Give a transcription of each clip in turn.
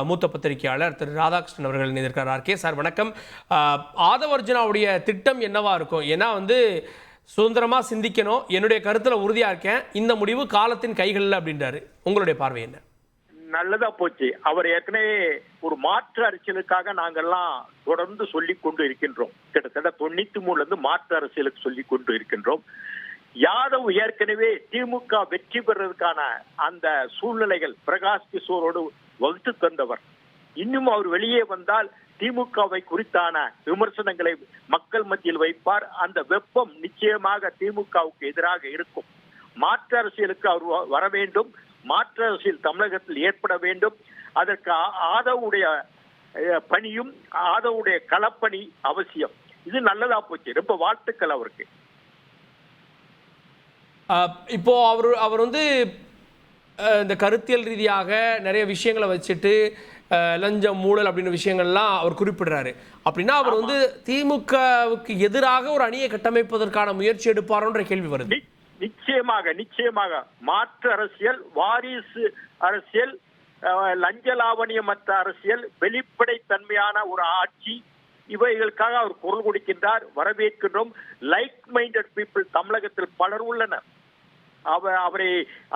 மூத்த பத்திரிகையாளர் திரு ராதாகிருஷ்ணன் அவர்கள் இணைந்திருக்கிறார். கே சார் வணக்கம். ஆதவர்ஜுனாவுடைய திட்டம் என்னவா இருக்கும்? ஏன்னா சுதந்திரமா சிந்திக்கணும், என்னுடைய கருத்துல உறுதியா இருக்கேன், இந்த முடிவு காலத்தின் கைகளில் அப்படின்றாரு. உங்களுடைய பார்வை என்ன? நல்லதா போச்சு. அவர் ஏற்கனவே ஒரு மாற்று அரசியலுக்காக நாங்கெல்லாம் தொடர்ந்து சொல்லிக் கொண்டு இருக்கின்றோம். கிட்டத்தட்ட 93 மாற்று அரசியலுக்கு சொல்லிக் கொண்டு இருக்கின்றோம். யாதவ் ஏற்கனவே திமுக வெற்றி பெறுவதற்கான அந்த சூழ்நிலைகள் பிரகாஷ் கிஷோரோடு வகுத்து தந்தவர். இன்னும் அவர் வெளியே வந்தால் திமுகவை குறித்தான விமர்சனங்களை மக்கள் மத்தியில் வைப்பார். அந்த வெப்பம் நிச்சயமாக திமுகவுக்கு எதிராக இருக்கும். மாற்று அரசியலுக்கு அவர் வர வேண்டும். மாற்று அரசியல் தமிழகத்தில் ஏற்பட வேண்டும். அதற்கு ஆதவுடைய பணியும் ஆதவுடைய களப்பணி அவசியம். இது நல்லதா போச்சு. ரொம்ப வாழ்த்துக்கள் அவருக்கு. இப்போ அவர் இந்த கருத்தியல் ரீதியாக நிறைய விஷயங்களை வச்சுட்டு லஞ்சம் ஊழல் அப்படின்ற விஷயங்கள்லாம் அவர் குறிப்பிடுறாரு. அப்படின்னா அவர் திமுகவுக்கு எதிராக ஒரு அணியை கட்டமைப்பதற்கான முயற்சி எடுப்பாரோன்ற கேள்வி வருது. நிச்சயமாக மாற்று அரசியல், வாரிசு அரசியல், லஞ்ச லாவணியமற்ற அரசியல், வெளிப்படைத்தன்மையான ஒரு ஆட்சி, இவைகளுக்காக அவர் குரல் கொடுக்கின்றார். வரவேற்கின்றோம். லைக் மைண்டட் பீப்புள் தமிழகத்தில் பலர் உள்ளனர்.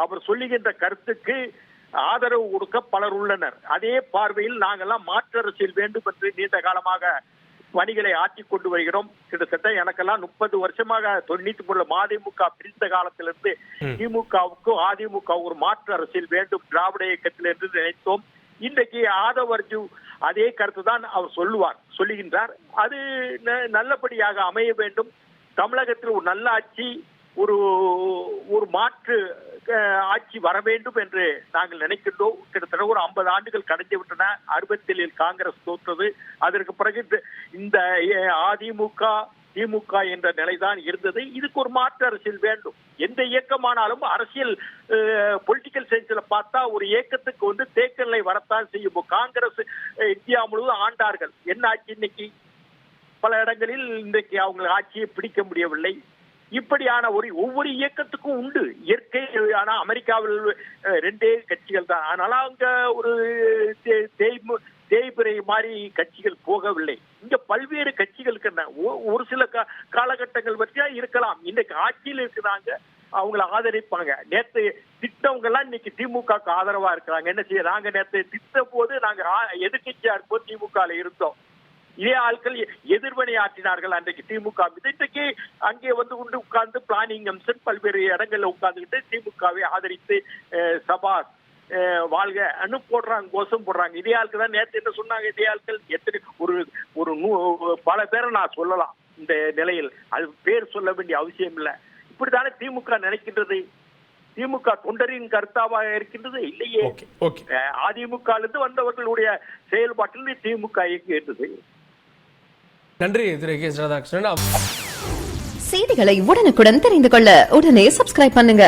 அவர் சொல்லுகின்ற கருத்துக்கு ஆதரவு கொடுக்க பலர் உள்ளனர். அதே பார்வையில் நாங்கெல்லாம் மாற்று அரசியல் வேண்டும் என்று நீண்ட காலமாக பணிகளை ஆற்றிக் கொண்டு வருகிறோம். கிட்டத்தட்ட எனக்கெல்லாம் 30 வருஷமாக 93 மதிமுக பிரிந்த காலத்திலிருந்து திமுகவுக்கும் அதிமுக ஒரு மாற்று அரசியல் வேண்டும் திராவிட இயக்கத்தில் என்று நினைத்தோம். இன்றைக்கு ஆதவர்ஜு அதே கருத்து தான் அவர் சொல்லுகின்றார். அது நல்லபடியாக அமைய வேண்டும். தமிழகத்தில் ஒரு நல்ல ஆட்சி, ஒரு மாற்று ஆட்சி வர வேண்டும் என்று நாங்கள் நினைக்கின்றோம். கிட்டத்தட்ட ஒரு 50 ஆண்டுகள் கடந்து விட்டன. 67 காங்கிரஸ் தோற்றது. அதற்கு பிறகு இந்த அதிமுக திமுக என்ற நிலைதான் இருந்தது. இதுக்கு ஒரு மாற்று அரசியல் வேண்டும். எந்த இயக்கமானாலும் அரசியல் பொலிட்டிக்கல் சயின்ஸ்ல பார்த்தா ஒரு இயக்கத்துக்கு தேக்கநிலை வரத்தான் செய்யும். காங்கிரஸ் இந்தியா முழுவதும் ஆண்டார்கள். என்ன ஆட்சி இன்னைக்கு? பல இடங்களில் இன்றைக்கு அவங்க ஆட்சியை பிடிக்க முடியவில்லை. இப்படியான ஒவ்வொரு இயக்கத்துக்கும் உண்டு இயற்கை. ஆனா அமெரிக்காவில் 2 கட்சிகள் தான். அதனால அங்க ஒரு தேய்பிறை மாதிரி கட்சிகள் போகவில்லை. இங்க பல்வேறு கட்சிகளுக்கு ஒரு சில காலகட்டங்கள் பற்றியா இருக்கலாம். இன்னைக்கு ஆட்சியில் இருக்கிறாங்க, அவங்களை ஆதரிப்பாங்க. நேற்று திட்டவங்க எல்லாம் இன்னைக்கு திமுக ஆதரவா இருக்கிறாங்க. என்ன செய்யறாங்க? நேற்று திட்ட போது நாங்க எதிர்கட்சியா இருப்போம், திமுக இருந்தோம். இதே ஆட்கள் எதிர்வினை ஆற்றினார்கள் அன்றைக்கு திமுக. இன்றைக்கு அங்கே உட்கார்ந்து பிளானிங் அம்சம் பல்வேறு இடங்கள்ல உட்கார்ந்துக்கிட்டு திமுகவை ஆதரித்து சபா வாழ்க அனு போடுறாங்க, கோஷம் போடுறாங்க. இதே ஆட்கள் தான் நேற்று என்ன சொன்னாங்க? இதே ஆட்கள் எத்தனை ஒரு பல பேரை நான் சொல்லலாம் இந்த நிலையில். அது பேர் சொல்ல வேண்டிய அவசியம் இல்லை. இப்படித்தானே திமுக நினைக்கின்றது. திமுக தொண்டரின் கருத்தாவாக இருக்கின்றது இல்லையே. அதிமுக வந்தவர்களுடைய செயல்பாட்டில் திமுக இயங்குகின்றது. நன்றி திரு கே ராதாகிருஷ்ணன். செய்திகளை உடனுக்குடன் தெரிந்து கொள்ள உடனே சப்ஸ்கிரைப் பண்ணுங்க.